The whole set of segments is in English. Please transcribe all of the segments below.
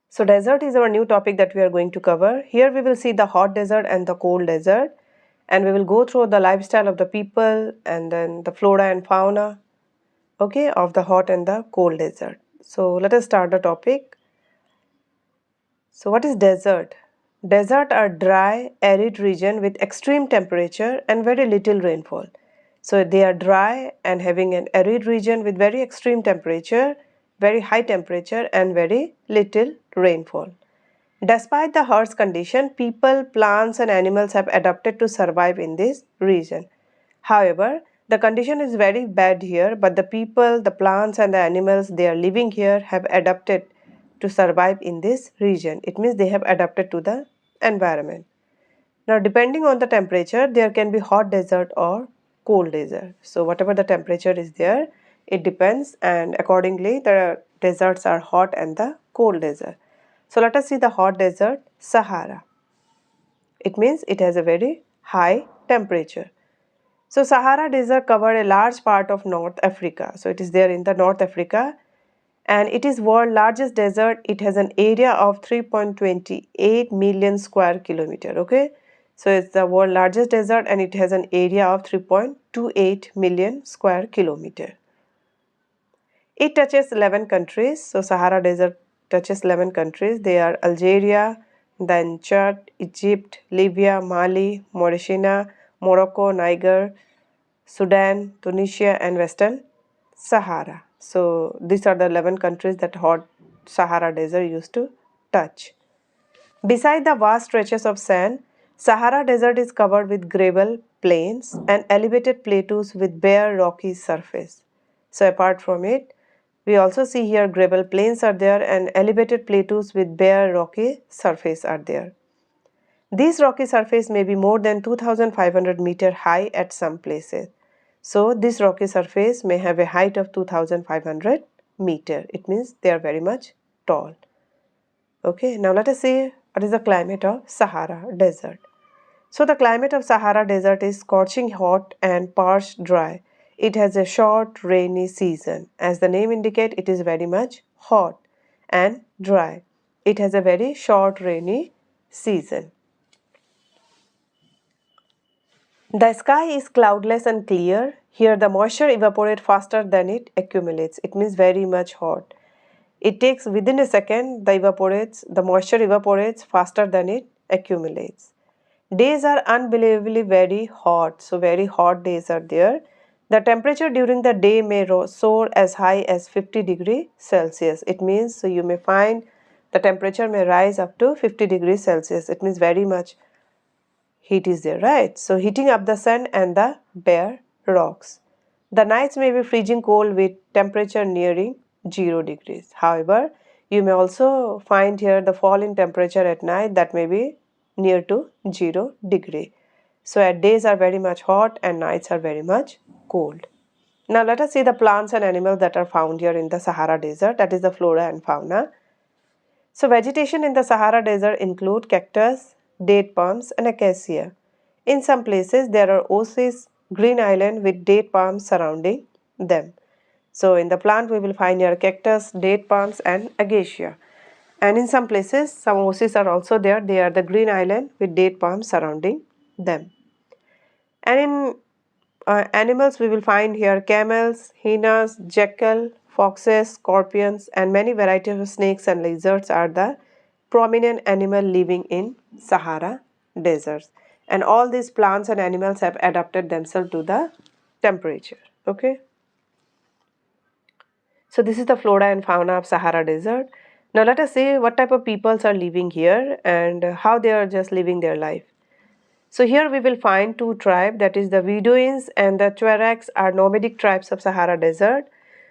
So desert is our new topic that we are going to cover. Here we will see the hot desert and the cold desert, and we will go through the lifestyle of the people and then the flora and fauna, okay, of the hot and the cold desert. So let us start the topic. So what is desert? Desert are dry, arid region with extreme temperature and very little rainfall. So they are dry and having an arid region with very extreme temperature, very high temperature and very little rainfall. Despite the harsh condition, people, plants and animals have adapted to survive in this region. However, the condition is very bad here, but the people, the plants and the animals they are living here have adapted to survive in this region. It means they have adapted to the environment. Now, depending on the temperature, there can be hot desert or cold desert. So, whatever the temperature is there, it depends, and accordingly, the deserts are hot and the cold desert. So, let us see the hot desert, Sahara. It means it has a very high temperature. So Sahara Desert covered a large part of North Africa. So it is there in the North Africa, and it is world largest desert. It has an area of 3.28 million square kilometer. Okay, so it's the world largest desert and it has an area of 3.28 million square kilometer. It touches 11 countries. So Sahara Desert touches 11 countries. They are Algeria, then Chad, Egypt, Libya, Mali, Mauritania, Morocco, Niger, Sudan, Tunisia and Western Sahara. So these are the 11 countries that hot Sahara Desert used to touch. Beside the vast stretches of sand, Sahara Desert is covered with gravel plains and elevated plateaus with bare rocky surface. So apart from it, we also see here gravel plains are there and elevated plateaus with bare rocky surface are there. These rocky surface may be more than 2500 meter high at some places. So this rocky surface may have a height of 2500 meter. It means they are very much tall. Okay, now let us see what is the climate of Sahara Desert. So the climate of Sahara Desert is scorching hot and parched dry. It has a short rainy season. As the name indicates, it is very much hot and dry. It has a very short rainy season. The sky is cloudless and clear. Here the moisture evaporates faster than it accumulates. It means very much hot. It takes within a second the moisture evaporates faster than it accumulates. Days are unbelievably very hot. So very hot days are there. The temperature during the day may soar as high as 50 degrees Celsius. It means so you may find the temperature may rise up to 50 degrees Celsius. It means very much heat is there, right? So heating up the sun and the bare rocks. The nights may be freezing cold with temperature nearing 0 degrees. However, you may also find here the fall in temperature at night that may be near to 0 degree. So at days are very much hot and nights are very much cold. Now let us see the plants and animals that are found here in the Sahara Desert, that is the flora and fauna. So vegetation in the Sahara Desert include cactus, date palms and acacia. In some places there are oases, green island with date palms surrounding them. So in the plant we will find here cactus, date palms and acacia. And in some places some oases are also there. They are the green island with date palms surrounding them. And in animals we will find here camels, hyenas, jackal, foxes, scorpions and many varieties of snakes and lizards are the prominent animal living in Sahara deserts. And all these plants and animals have adapted themselves to the temperature. Okay. So this is the flora and fauna of Sahara Desert. Now let us see what type of peoples are living here and how they are just living their life. So here we will find two tribes, that is the Bedouins and the Tuaregs are nomadic tribes of Sahara Desert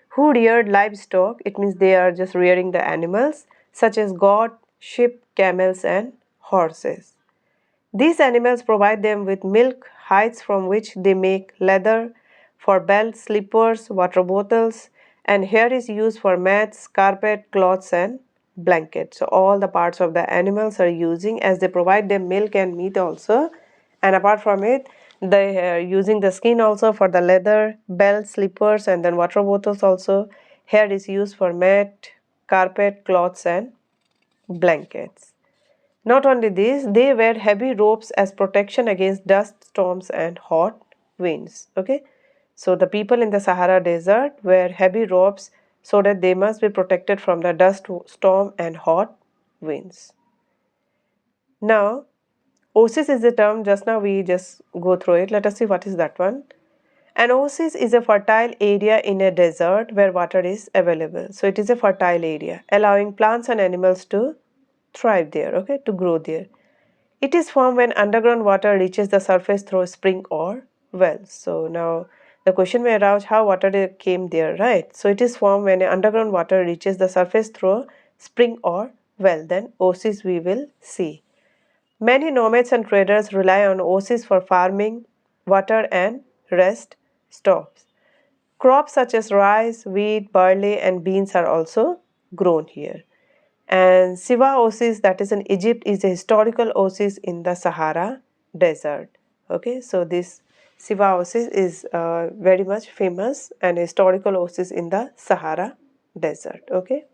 who reared livestock. It means they are just rearing the animals such as goat, sheep, camels and horses. These animals provide them with milk, hides from which they make leather for belts, slippers, water bottles, and hair is used for mats, carpet, cloths and blankets. So all the parts of the animals are using as they provide them milk and meat also, and apart from it they are using the skin also for the leather, belts, slippers and then water bottles also. Hair is used for mat, carpet, cloths and blankets. Not only this, they wear heavy ropes as protection against dust storms and hot winds. Okay, so the people in the Sahara Desert wear heavy ropes so that they must be protected from the dust storm and hot winds. Now, oasis is the term, just now we just go through it. Let us see what is that one. An oasis is a fertile area in a desert where water is available. So it is a fertile area, allowing plants and animals to thrive there, okay, to grow there. It is formed when underground water reaches the surface through a spring or well. So now the question may arise how water came there, right? So it is formed when underground water reaches the surface through spring or well. Then oasis we will see. Many nomads and traders rely on oasis for farming, water and rest stops. Crops such as rice, wheat, barley and beans are also grown here. And Siwa oasis, that is in Egypt, is a historical oasis in the Sahara desert. Okay, so this Siwa oasis is very much famous and historical oasis in the Sahara desert. Okay.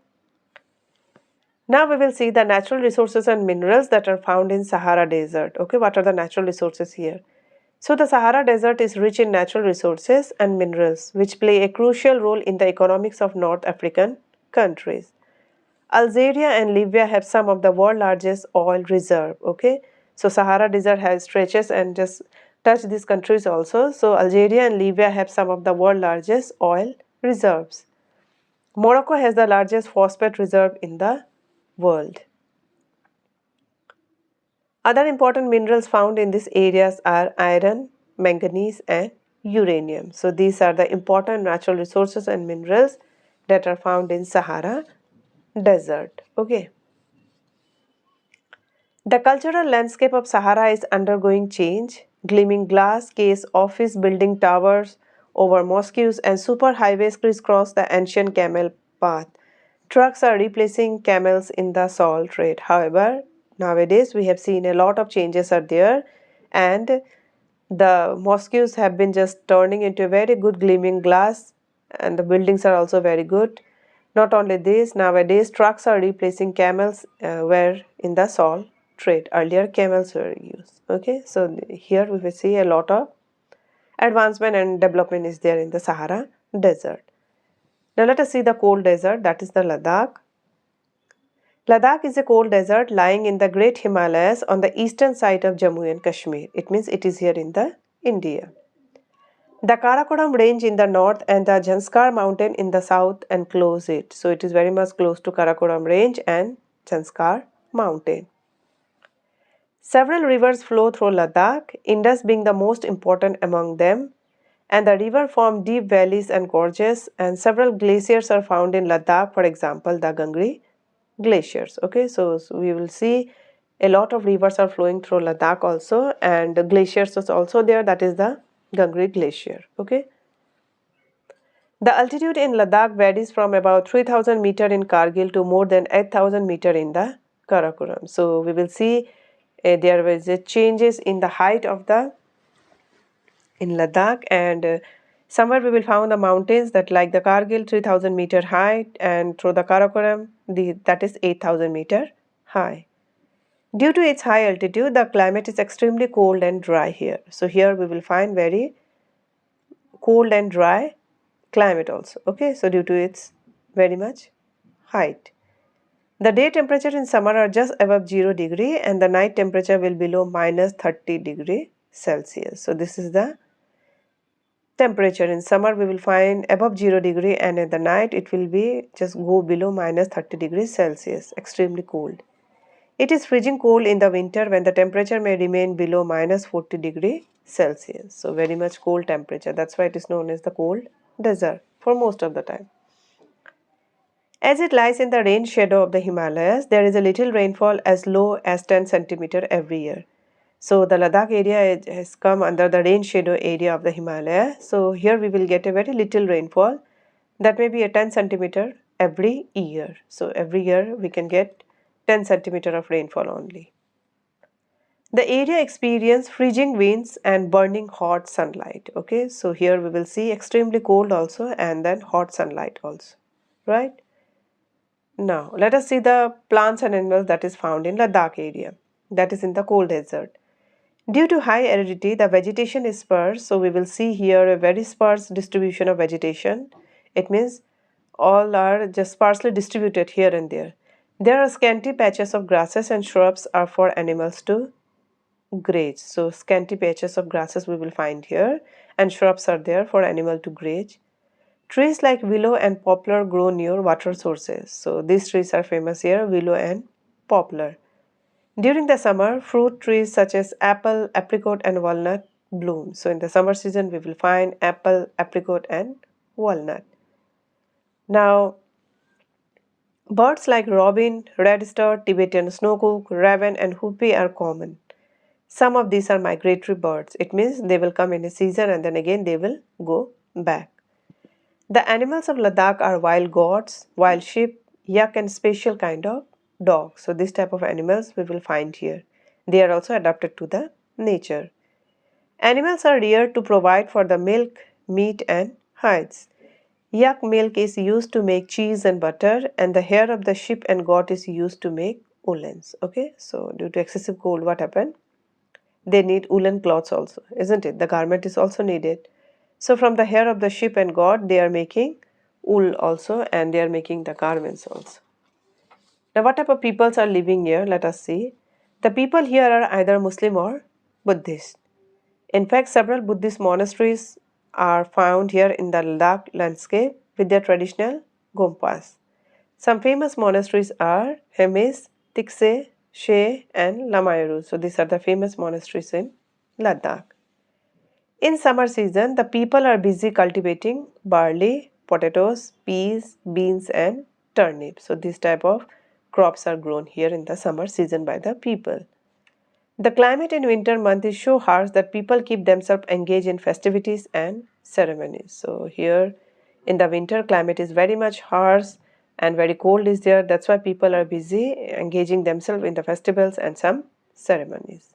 Now we will see the natural resources and minerals that are found in Sahara desert. Okay, what are the natural resources here? So the Sahara desert is rich in natural resources and minerals which play a crucial role in the economics of North African countries. Algeria and Libya have some of the world's largest oil reserve. Okay, so Sahara desert has stretches and just touch these countries also. So Algeria and Libya have some of the world's largest oil reserves. Morocco has the largest phosphate reserve in the world. Other important minerals found in these areas are iron, manganese and uranium. So these are the important natural resources and minerals that are found in Sahara desert. Okay. The cultural landscape of Sahara is undergoing change. Gleaming glass case office building towers over mosques and superhighways crisscross the ancient camel path. Trucks are replacing camels in the salt trade. However, nowadays we have seen a lot of changes are there, and the mosques have been just turning into a very good gleaming glass, and the buildings are also very good. Not only this, nowadays trucks are replacing camels where in the salt trade. Earlier camels were used. Okay, so here we will see a lot of advancement and development is there in the Sahara desert. Now let us see the cold desert, that is the Ladakh. Ladakh is a cold desert lying in the Great Himalayas on the eastern side of Jammu and Kashmir. It means it is here in the India. The Karakoram range in the north and the Janskar mountain in the south enclose it. So it is very much close to Karakoram range and Janskar mountain. Several rivers flow through Ladakh, Indus being the most important among them, and the river form deep valleys and gorges, and several glaciers are found in Ladakh, for example the Gangri glaciers. Okay, so we will see a lot of rivers are flowing through Ladakh also, and the glaciers is also there, that is the Gangri glacier. Okay, the altitude in Ladakh varies from about 3000 meter in Kargil to more than 8000 meter in the Karakoram. So we will see there was a changes in the height of the in Ladakh, and somewhere we will find the mountains that like the Kargil 3000 meter height, and through the Karakoram that is 8000 meter high. Due to its high altitude, the climate is extremely cold and dry here. So here we will find very cold and dry climate also. Okay, so due to its very much height. The day temperature in summer are just above 0 degree and the night temperature will below minus 30 degree Celsius. So this is the temperature. In summer we will find above 0 degree and in the night it will be just go below minus 30 degrees Celsius, extremely cold. It is freezing cold in the winter when the temperature may remain below minus 40 degree Celsius. So very much cold temperature. That's why it is known as the cold desert for most of the time. As it lies in the rain shadow of the Himalayas, there is a little rainfall as low as 10 centimeter every year. So the Ladakh area has come under the rain shadow area of the Himalaya. So here we will get a very little rainfall, that may be a 10 centimeter every year. So every year we can get 10 centimeter of rainfall only. The area experience freezing winds and burning hot sunlight. Okay, so here we will see extremely cold also and then hot sunlight also, right? Now, let us see the plants and animals that is found in Ladakh area, that is in the cold desert. Due to high aridity, the vegetation is sparse, so we will see here a very sparse distribution of vegetation. It means all are just sparsely distributed here and there. There are scanty patches of grasses and shrubs are for animals to graze. So scanty patches of grasses we will find here and shrubs are there for animal to graze. Trees like willow and poplar grow near water sources. So these trees are famous here, willow and poplar. During the summer, fruit trees such as apple, apricot, and walnut bloom. So in the summer season, we will find apple, apricot, and walnut. Now, birds like robin, redster, Tibetan snowcock, raven, and hoopie are common. Some of these are migratory birds. It means they will come in a season and then again they will go back. The animals of Ladakh are wild goats, wild sheep, yak, and special kind of dog. So this type of animals we will find here. They are also adapted to the nature. Animals are reared to provide for the milk, meat, and hides. Yak milk is used to make cheese and butter, and the hair of the sheep and goat is used to make woolens. Okay, so due to excessive cold, what happened? They need woolen cloths also, isn't it? The garment is also needed. So from the hair of the sheep and goat, they are making wool also, and they are making the garments also. Now, what type of peoples are living here? Let us see. The people here are either Muslim or Buddhist. In fact, several Buddhist monasteries are found here in the Ladakh landscape with their traditional gompas. Some famous monasteries are Hemis, Tikse, She, and Lamayaru. So these are the famous monasteries in Ladakh. In summer season, the people are busy cultivating barley, potatoes, peas, beans, and turnips. So these type of crops are grown here in the summer season by the people. The climate in winter month is so harsh that people keep themselves engaged in festivities and ceremonies. So here in the winter climate is very much harsh and very cold is there. That's why people are busy engaging themselves in the festivals and some ceremonies.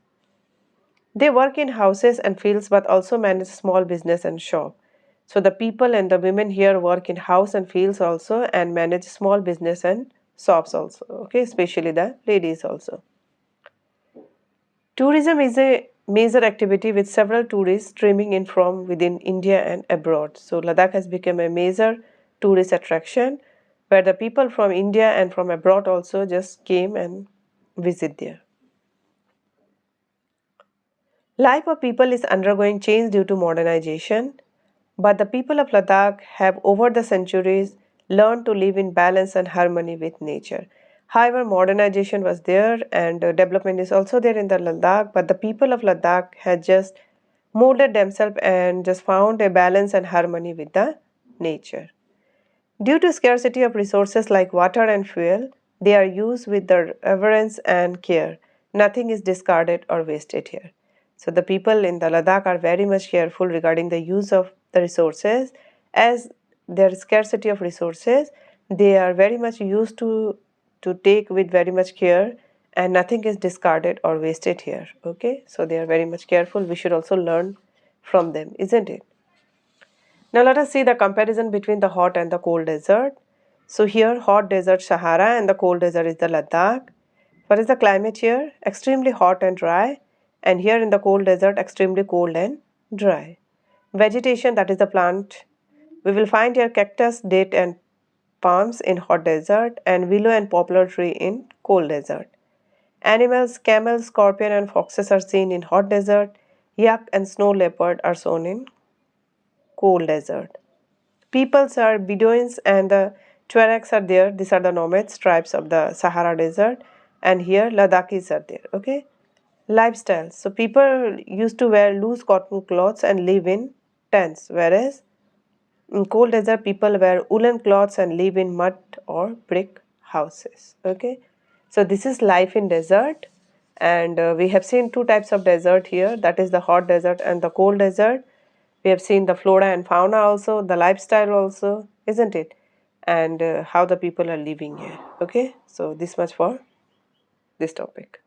They work in houses and fields but also manage small business and shop. So the people and the women here work in house and fields also and manage small business and shops also. Okay, especially the ladies also. Tourism is a major activity with several tourists streaming in from within India and abroad. So Ladakh has become a major tourist attraction where the people from India and from abroad also just came and visit there. Life of people is undergoing change due to modernization, but the people of Ladakh have over the centuries learned to live in balance and harmony with nature. However, modernization was there and development is also there in the Ladakh, but the people of Ladakh had just molded themselves and just found a balance and harmony with the nature. Due to scarcity of resources like water and fuel, they are used with the reverence and care. Nothing is discarded or wasted here. So the people in the Ladakh are very much careful regarding the use of the resources. As there is scarcity of resources, they are very much used to take with very much care and nothing is discarded or wasted here. Okay, so they are very much careful. We should also learn from them, isn't it? Now let us see the comparison between the hot and the cold desert. So here hot desert Sahara and the cold desert is the Ladakh. What is the climate here? Extremely hot and dry, and here in the cold desert extremely cold and dry. Vegetation, that is the plant. We will find here cactus, date and palms in hot desert and willow and poplar tree in cold desert. Animals, camels, scorpion and foxes are seen in hot desert. Yak and snow leopard are shown in cold desert. Peoples are Bedouins and the Tuaregs are there. These are the nomads, tribes of the Sahara desert. And here Ladakhis are there. Okay. Lifestyle. So people used to wear loose cotton clothes and live in tents. Whereas in cold desert people wear woolen clothes and live in mud or brick houses. Okay. So this is life in desert. And we have seen two types of desert here. That is the hot desert and the cold desert. We have seen the flora and fauna also, the lifestyle also, isn't it? And how the people are living here. Okay, so this much for this topic.